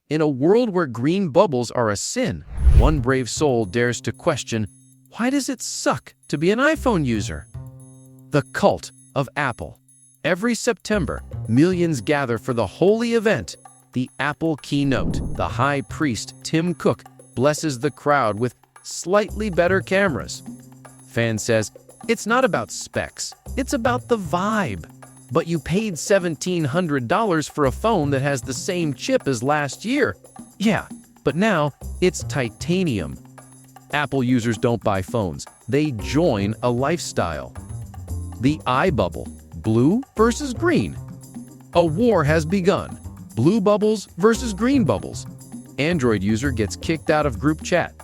In a world where green bubbles are a sin, one brave soul dares to question, why does it suck to be an iPhone user? The cult of Apple. Every September, millions gather for the holy event, the Apple keynote. The high priest, Tim Cook, blesses the crowd with slightly better cameras. Fan says, it's not about specs, it's about the vibe. But you paid $1,700 for a phone that has the same chip as last year. Yeah, but now it's titanium. Apple users don't buy phones, they join a lifestyle. The iBubble, blue versus green. A war has begun. Blue bubbles versus green bubbles. Android user gets kicked out of group chat.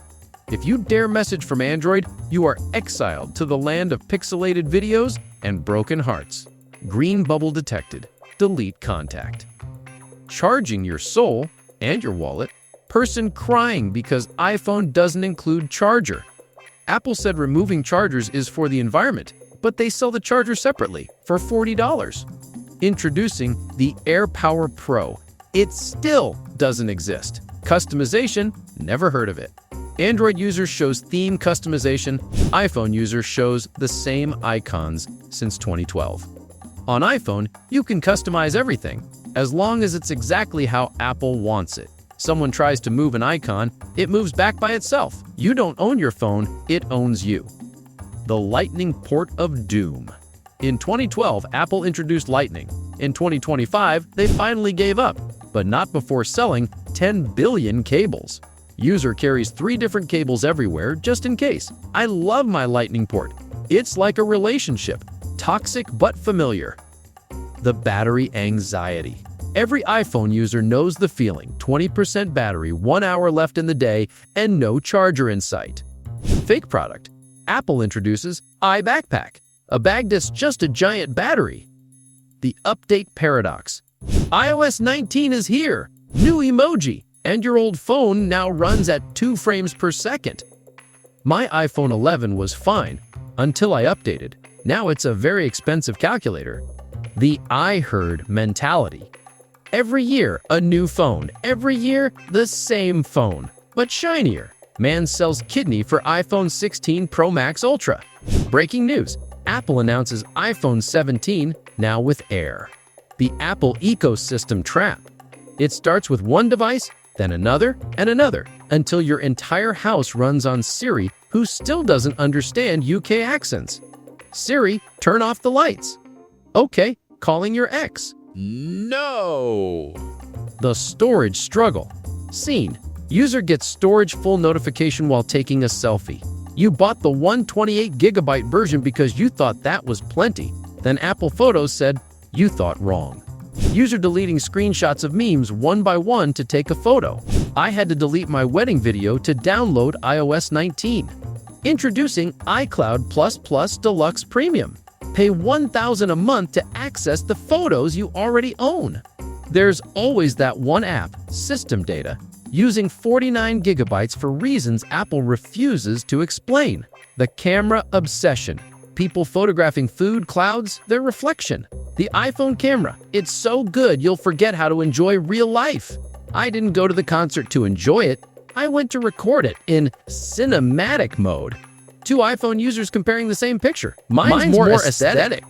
If you dare message from Android, you are exiled to the land of pixelated videos and broken hearts. Green bubble detected. Delete contact. Charging your soul and your wallet. Person crying because iPhone doesn't include charger. Apple said removing chargers is for the environment, but they sell the charger separately for $40. Introducing the AirPower Pro. It still doesn't exist. Customization, never heard of it. Android user shows theme customization. iPhone user shows the same icons since 2012. On iPhone, you can customize everything, as long as it's exactly how Apple wants it. Someone tries to move an icon, it moves back by itself. You don't own your phone, it owns you. The Lightning Port of Doom. In 2012, Apple introduced Lightning. In 2025, they finally gave up, but not before selling 10 billion cables. User carries 3 different cables everywhere just in case. I love my Lightning port. It's like a relationship. Toxic but familiar. The battery anxiety. Every iPhone user knows the feeling. 20% battery, 1 hour left in the day, and no charger in sight. Fake product. Apple introduces iBackpack, a bag that's just a giant battery. The update paradox. iOS 19 is here. New emoji. And your old phone now runs at 2 frames per second. My iPhone 11 was fine until I updated. Now it's a very expensive calculator. The I heard mentality. Every year, a new phone. Every year, the same phone, but shinier. Man sells kidney for iPhone 16 Pro Max Ultra. Breaking news. Apple announces iPhone 17 now with Air. The Apple ecosystem trap. It starts with one device, then another and another, until your entire house runs on Siri, who still doesn't understand UK accents. Siri, turn off the lights. Okay, calling your ex. No! The storage struggle. Scene. User gets storage full notification while taking a selfie. You bought the 128GB version because you thought that was plenty. Then Apple Photos said, you thought wrong. User deleting screenshots of memes one by one to take a photo. I had to delete my wedding video to download iOS 19. Introducing iCloud++ Deluxe Premium. Pay $1,000 a month to access the photos you already own. There's always that one app, System Data, using 49 gigabytes for reasons Apple refuses to explain. The camera obsession. People photographing food clouds, their reflection. The iPhone camera. It's so good you'll forget how to enjoy real life. I didn't go to the concert to enjoy it. I went to record it in cinematic mode. 2 iPhone users comparing the same picture. Mine's more aesthetic.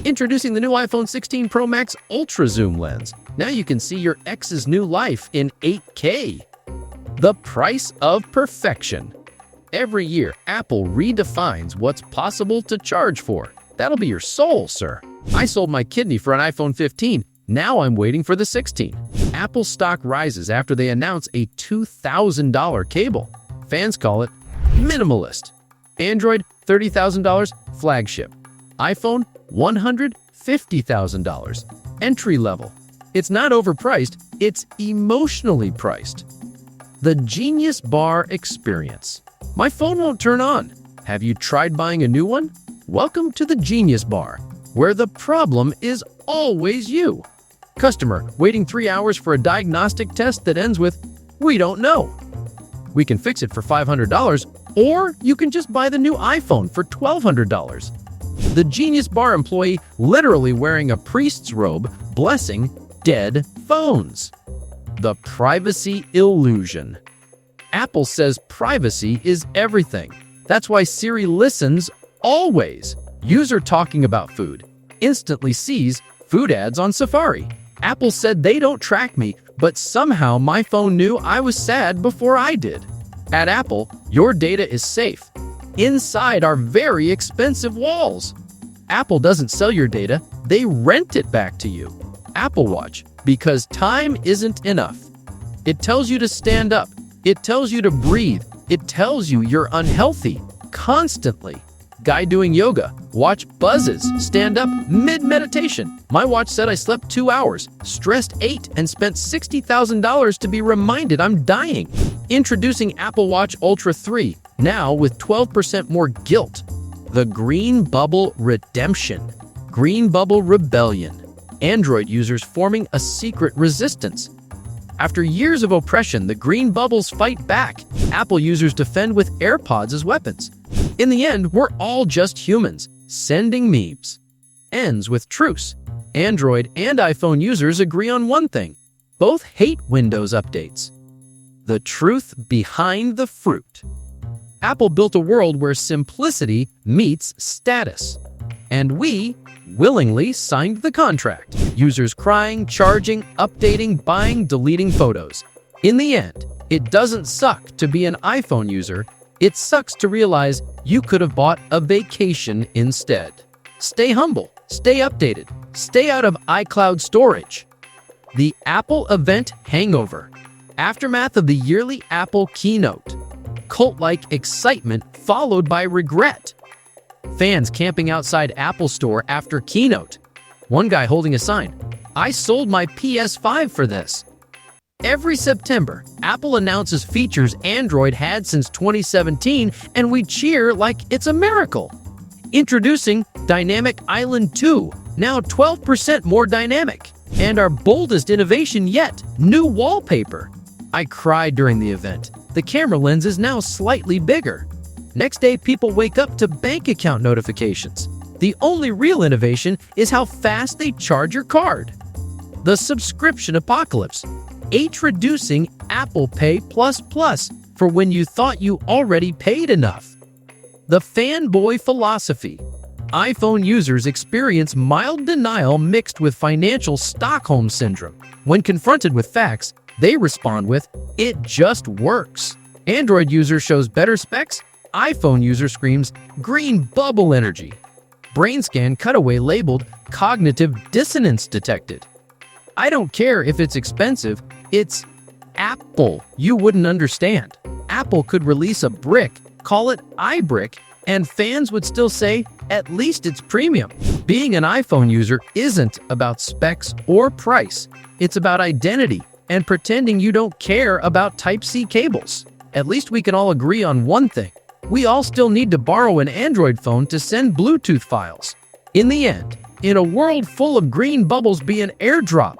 Introducing the new iPhone 16 Pro Max Ultra Zoom lens. Now you can see your ex's new life in 8K. The price of perfection. Every year, Apple redefines what's possible to charge for. That'll be your soul, sir. I sold my kidney for an iPhone 15. Now I'm waiting for the 16. Apple stock rises after they announce a $2,000 cable. Fans call it minimalist. Android, $30,000, flagship. iPhone, $150,000, entry level. It's not overpriced, it's emotionally priced. The Genius Bar Experience. My phone won't turn on. Have you tried buying a new one? Welcome to the Genius Bar, where the problem is always you. Customer waiting 3 hours for a diagnostic test that ends with, "We don't know." We can fix it for $500, or you can just buy the new iPhone for $1,200. The Genius Bar employee literally wearing a priest's robe, blessing dead phones. The privacy illusion. Apple says privacy is everything. That's why Siri listens always. User talking about food instantly sees food ads on Safari. Apple said they don't track me, but somehow my phone knew I was sad before I did. At Apple, your data is safe inside our very expensive walls. Apple doesn't sell your data, they rent it back to you. Apple Watch, because time isn't enough. It tells you to stand up. It tells you to breathe. It tells you you're unhealthy constantly. Guy doing yoga. Watch buzzes. Stand up mid-meditation. My watch said I slept 2 hours, stressed 8, and spent $60,000 to be reminded I'm dying. Introducing Apple Watch Ultra 3, now with 12% more guilt. The Green Bubble Redemption. Green Bubble Rebellion. Android users forming a secret resistance. After years of oppression, the green bubbles fight back. Apple users defend with AirPods as weapons. In the end, we're all just humans, sending memes. Ends with truce. Android and iPhone users agree on one thing. Both hate Windows updates. The truth behind the fruit. Apple built a world where simplicity meets status. And we willingly signed the contract. Users crying, charging, updating, buying, deleting photos. In the end, it doesn't suck to be an iPhone user. It sucks to realize you could have bought a vacation instead. Stay humble, stay updated, stay out of iCloud storage. The Apple event hangover. Aftermath of the yearly Apple keynote. Cult-like excitement followed by regret. Fans camping outside Apple Store after keynote. One guy holding a sign, "I sold my PS5 for this." Every September, Apple announces features Android had since 2017, and we cheer like it's a miracle. Introducing Dynamic Island 2, now 12% more dynamic. And our boldest innovation yet, new wallpaper. I cried during the event. The camera lens is now slightly bigger. Next day, people wake up to bank account notifications. The only real innovation is how fast they charge your card. The subscription apocalypse. Introducing Apple Pay Plus Plus for when you thought you already paid enough. The fanboy philosophy. iPhone users experience mild denial mixed with financial Stockholm syndrome. When confronted with facts, they respond with, "It just works." Android user shows better specs. iPhone user screams, "Green bubble energy." Brain scan cutaway labeled, "Cognitive dissonance detected." I don't care if it's expensive, it's Apple. You wouldn't understand. Apple could release a brick, call it iBrick, and fans would still say, "At least it's premium." Being an iPhone user isn't about specs or price. It's about identity and pretending you don't care about Type-C cables. At least we can all agree on one thing. We all still need to borrow an Android phone to send Bluetooth files. In the end, in a world full of green bubbles being airdropped,